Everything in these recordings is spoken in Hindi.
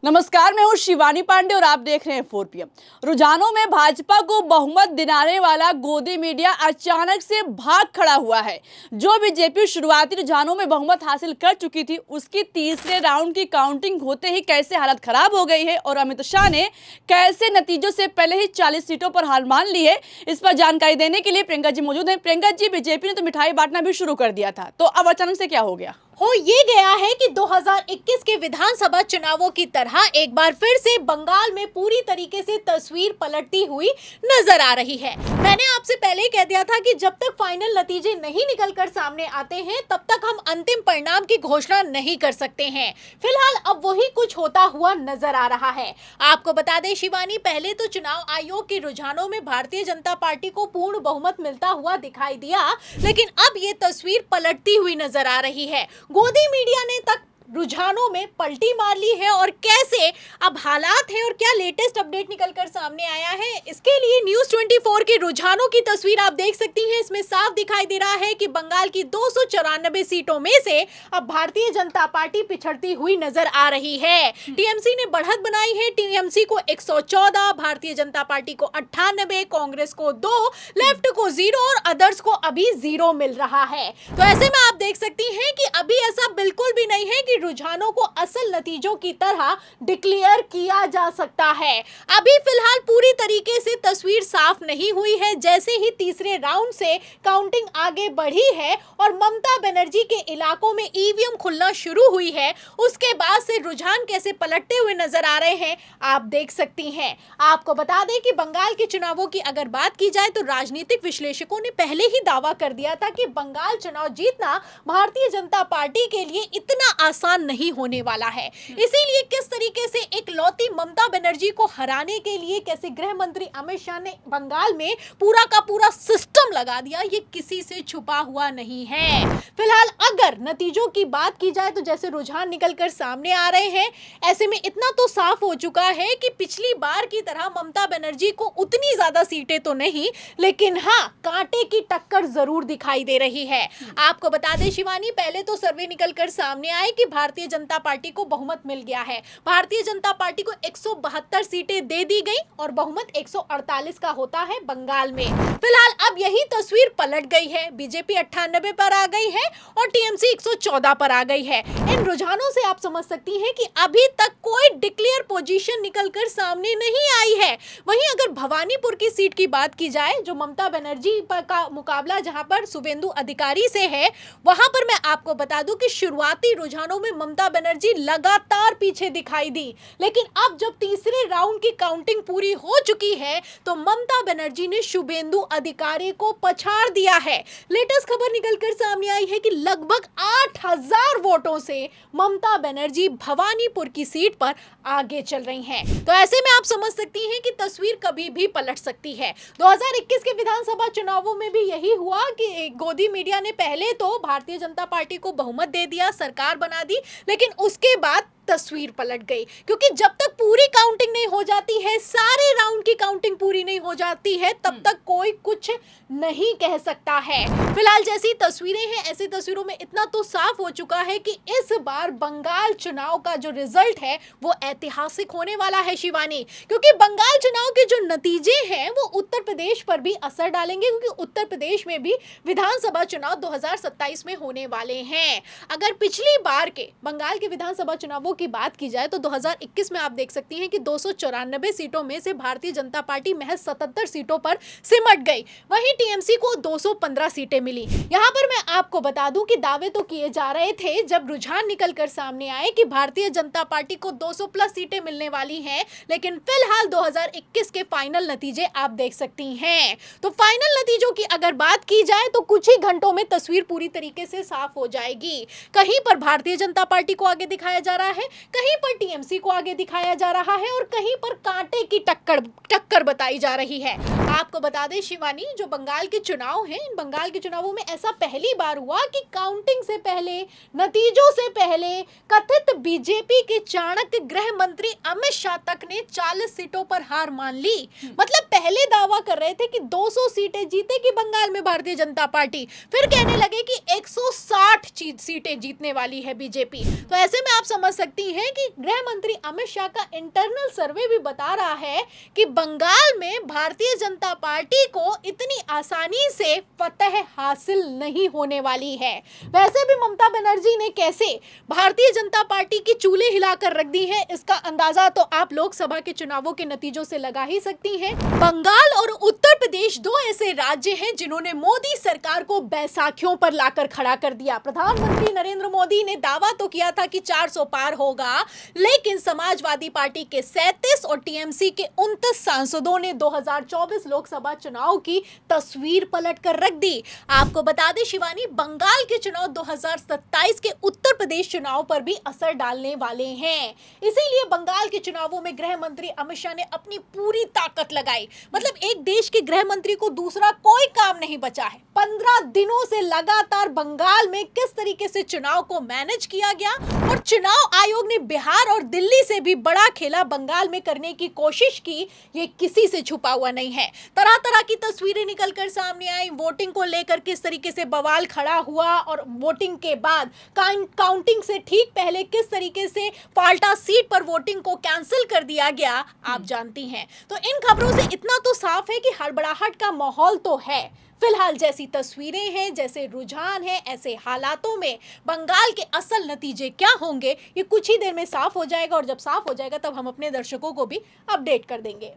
नमस्कार, मैं हूं शिवानी पांडे और आप देख रहे हैं 4 PM। रुझानों में भाजपा को बहुमत दिलाने वाला गोदी मीडिया अचानक से भाग खड़ा हुआ है। जो बीजेपी शुरुआती रुझानों में बहुमत हासिल कर चुकी थी, उसकी तीसरे राउंड की काउंटिंग होते ही कैसे हालत खराब हो गई है और अमित शाह ने कैसे नतीजों से पहले ही 40 सीटों पर हार मान ली है, इस पर जानकारी देने के लिए प्रियंका जी मौजूद हैं। प्रियंका जी, बीजेपी ने तो मिठाई बांटना भी शुरू कर दिया था, तो अब अचानक से क्या हो गया? हो ये गया है कि 2021 के विधानसभा चुनावों की तरह एक बार फिर से बंगाल में पूरी तरीके से तस्वीर पलटती हुई नजर आ रही है। मैंने आपसे पहले ही कह दिया था कि जब तक फाइनल नतीजे नहीं निकलकर सामने आते हैं तब तक हम अंतिम परिणाम की घोषणा नहीं कर सकते हैं। फिलहाल अब वही कुछ होता हुआ नजर आ रहा है। आपको बता दें शिवानी, पहले तो चुनाव आयोग के रुझानों में भारतीय जनता पार्टी को पूर्ण बहुमत मिलता हुआ दिखाई दिया, लेकिन अब ये तस्वीर पलटती हुई नजर आ रही है। गोदी मीडिया ने तक रुझानों में पलटी मार ली है और कैसे अब हालात हैं और क्या लेटेस्ट अपडेट निकलकर सामने आया है, इसके लिए न्यूज़ 24 के रुझानों की तस्वीर आप देख सकती हैं। इसमें साफ दिखाई दे रहा है कि बंगाल की 294 सीटों में से अब भारतीय जनता पार्टी पिछड़ती हुई नजर आ रही है। टीएमसी ने बढ़त बनाई है। टीएमसी को 114, भारतीय जनता पार्टी को 98, कांग्रेस को 2, लेफ्ट को 0 और अदर्स को अभी 0 मिल रहा है। तो ऐसे में आप देख सकती हैं कि अभी ऐसा बिल्कुल भी नहीं है कि रुझानों को असल नतीजों की तरह डिक्लेयर किया जा सकता है। अभी फिलहाल पूरी तरीके से तस्वीर साफ नहीं हुई है। जैसे ही तीसरे राउंड से काउंटिंग आगे बढ़ी है और ममता बनर्जी के इलाकों में ईवीएम खुलना शुरू हुई है, उसके बाद से रुझान कैसे पलटते हुए नजर आ रहे हैं आप देख सकती हैं। आपको बता दें कि बंगाल के चुनावों की अगर बात की जाए तो राजनीतिक विश्लेषकों ने पहले ही दावा कर दिया था कि बंगाल चुनाव जीतना भारतीय जनता पार्टी के लिए इतना आसान नहीं होने वाला है। इसीलिए किस तरीके से एक लौती ममता बनर्जी को हराने के लिए कैसे गृह मंत्री अमित शाह ने बंगाल में पूरा का पूरा सिस्टम लगा दिया, ये किसी से छुपा हुआ नहीं है। फिलहाल अगर नतीजों की बात की जाए तो जैसे रुझान निकलकर सामने आ रहे हैं, ऐसे में इतना तो साफ हो चुका है कि पिछली बार की तरह ममता बनर्जी को उतनी ज्यादा सीटें तो नहीं, लेकिन हाँ, कांटे की टक्कर जरूर दिखाई दे रही है। आपको बता दें शिवानी, पहले तो सर्वे निकलकर सामने आए कि भारतीय जनता पार्टी को बहुमत मिल गया है। भारतीय जनता पार्टी को 172 सीटें दे दी गई और बहुमत 148 का होता है बंगाल में। फिलहाल अब यही तस्वीर पलट गई है। बीजेपी 98 पर आ गई है और टीएमसी 114 पर आ गई है। इन रुझानों से आप समझ सकती हैं कि अभी तक कोई डिक्लेयर पोजीशन निकलकर सामने नहीं आई है। वहीं अगर भवानीपुर की सीट की बात की जाए, जो ममता बनर्जी का मुकाबला जहां पर शुभेंदु अधिकारी से है, वहां पर मैं आपको बता दूं कि शुरुआती रुझानों में ममता बनर्जी लगातार पीछे दिखाई दी, लेकिन अब जब तीसरे राउंड की काउंटिंग पूरी हो चुकी है तो ममता बनर्जी ने शुभेंदु अधिकारी को पछाड़ दिया है। लेटेस्ट खबर निकलकर सामने आई है कि लगभग 8000 वोटों से ममता बनर्जी भवानीपुर की सीट पर आगे चल रही हैं। तो ऐसे में आप समझ सकती हैं कि तस्वीर कभी भी पलट सकती है। 2021 के विधानसभा चुनावों में भी यही हुआ कि गोदी मीडिया ने पहले तो भारतीय जनता पार्टी को बहुमत दे दिया, सरकार बना दी, लेकिन उसके बाद तस्वीर पलट गई, क्योंकि जब तक पूरी काउंटिंग नहीं हो जाती है, सारे राउंड की काउंटिंग पूरी नहीं हो जाती है, तब तक कोई कुछ नहीं कह सकता है। फिलहाल जैसी तस्वीरें हैं, ऐसी तस्वीरों में इतना तो साफ हो चुका है कि इस बार बंगाल चुनाव का जो रिजल्ट है वो ऐतिहासिक होने वाला है शिवानी, क्योंकि बंगाल चुनाव के जो नतीजे हैं वो उत्तर प्रदेश पर भी असर डालेंगे, क्योंकि उत्तर प्रदेश में भी विधानसभा चुनाव 2027 में होने वाले हैं। अगर पिछली बार के बंगाल के विधानसभा चुनावों की बात की जाए तो 2021 में आप देख सकती हैं कि 294 सीटों में से भारतीय जनता पार्टी महज 77 सीटों पर सिमट गई। वहीं टीएमसी को 215 सीटें मिली। यहां पर मैं आपको बता दूं कि दावे तो किए जा रहे थे जब रुझान निकलकर सामने आए कि भारतीय जनता पार्टी को 200 प्लस सीटें मिलने वाली हैं, लेकिन फिलहाल 2021 के फाइनल नतीजे आप देख सकती हैं। तो फाइनल नतीजों की अगर बात की जाए तो कुछ ही घंटों में तस्वीर पूरी तरीके से साफ हो जाएगी। कहीं पर भारतीय जनता पार्टी को आगे दिखाया जा रहा है, कहीं पर टीएमसी को आगे दिखाया जा रहा है और कहीं पर कांटे की टक्कर बताई जा रही है। आपको बता दें शिवानी, जो बंगाल के चुनाव हैं, इन बंगाल के चुनावों में ऐसा पहली बार हुआ कि काउंटिंग से पहले, नतीजों से पहले कथित बीजेपी के चाणक्य गृह मंत्री अमित शाह तक ने 40 सीटों पर हार मान ली। मतलब पहले दावा कर रहे थे कि 200 सीटें जीतेगी बंगाल में भारतीय जनता पार्टी, फिर कहने लगे कि 160 सीटें जीतने वाली है बीजेपी। तो ऐसे में आप समझ सकते सकती हैं कि गृह मंत्री अमित शाह का इंटरनल सर्वे भी बता रहा है कि बंगाल में भारतीय जनता पार्टी को इतनी आसानी से फतह हासिल नहीं होने वाली है। वैसे भी ममता बनर्जी ने कैसे भारतीय जनता पार्टी की चूल्हे हिलाकर रख दी है, इसका अंदाजा तो आप लोकसभा के चुनावों के नतीजों से लगा ही सकती हैं। बंगाल और उत्तर प्रदेश दो ऐसे राज्य हैं जिन्होंने मोदी सरकार को बैसाखियों पर लाकर खड़ा कर दिया। प्रधानमंत्री नरेंद्र मोदी ने दावा तो किया था कि 400 पार होगा, लेकिन समाजवादी पार्टी के 37 और टीएमसी के 29 सांसदों ने 2024 लोकसभा चुनाव की तस्वीर पलट कर रख दी। आपको बता दें शिवानी, बंगाल के चुनाव 2027 के उत्तर प्रदेश चुनाव पर भी असर डालने वाले हैं। इसीलिए बंगाल के चुनावों में गृह मंत्री अमित शाह ने अपनी पूरी ताकत लगाई। मतलब एक देश के गृह मंत्री को दूसरा कोई काम नहीं बचा है। 15 दिनों से लगातार बंगाल में किस तरीके से चुनाव को मैनेज किया गया, और चुनाव आयोग ने बिहार और दिल्ली से भी बड़ा खेला बंगाल में करने की कोशिश की, ये किसी से छुपा हुआ नहीं है। तरह तरह की तस्वीरें निकलकर सामने आई। वोटिंग को लेकर किस तरीके से बवाल खड़ा हुआ, और वोटिंग के बाद काउंटिंग से ठीक पहले किस तरीके से फाल्टा सीट पर वोटिंग को कैंसिल कर दिया गया, आप जानती हैं। तो इन खबरों से इतना तो साफ है कि हड़बड़ाहट का माहौल तो है। फिलहाल जैसी तस्वीरें हैं, जैसे रुझान है, ऐसे हालातों में बंगाल के असल नतीजे क्या होंगे ये कुछ ही देर में साफ हो जाएगा, और जब साफ हो जाएगा तब हम अपने दर्शकों को भी अपडेट कर देंगे।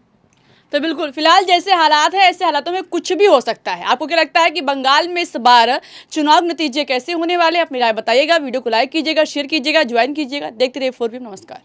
तो बिल्कुल फिलहाल जैसे हालात है ऐसे हालातों में कुछ भी हो सकता है। आपको क्या लगता है कि बंगाल में इस बार चुनाव नतीजे कैसे होने वाले हैं? अपनी राय बताइएगा। वीडियो को लाइक कीजिएगा, शेयर कीजिएगा, ज्वाइन कीजिएगा। देखते रहिए 4PM। नमस्कार।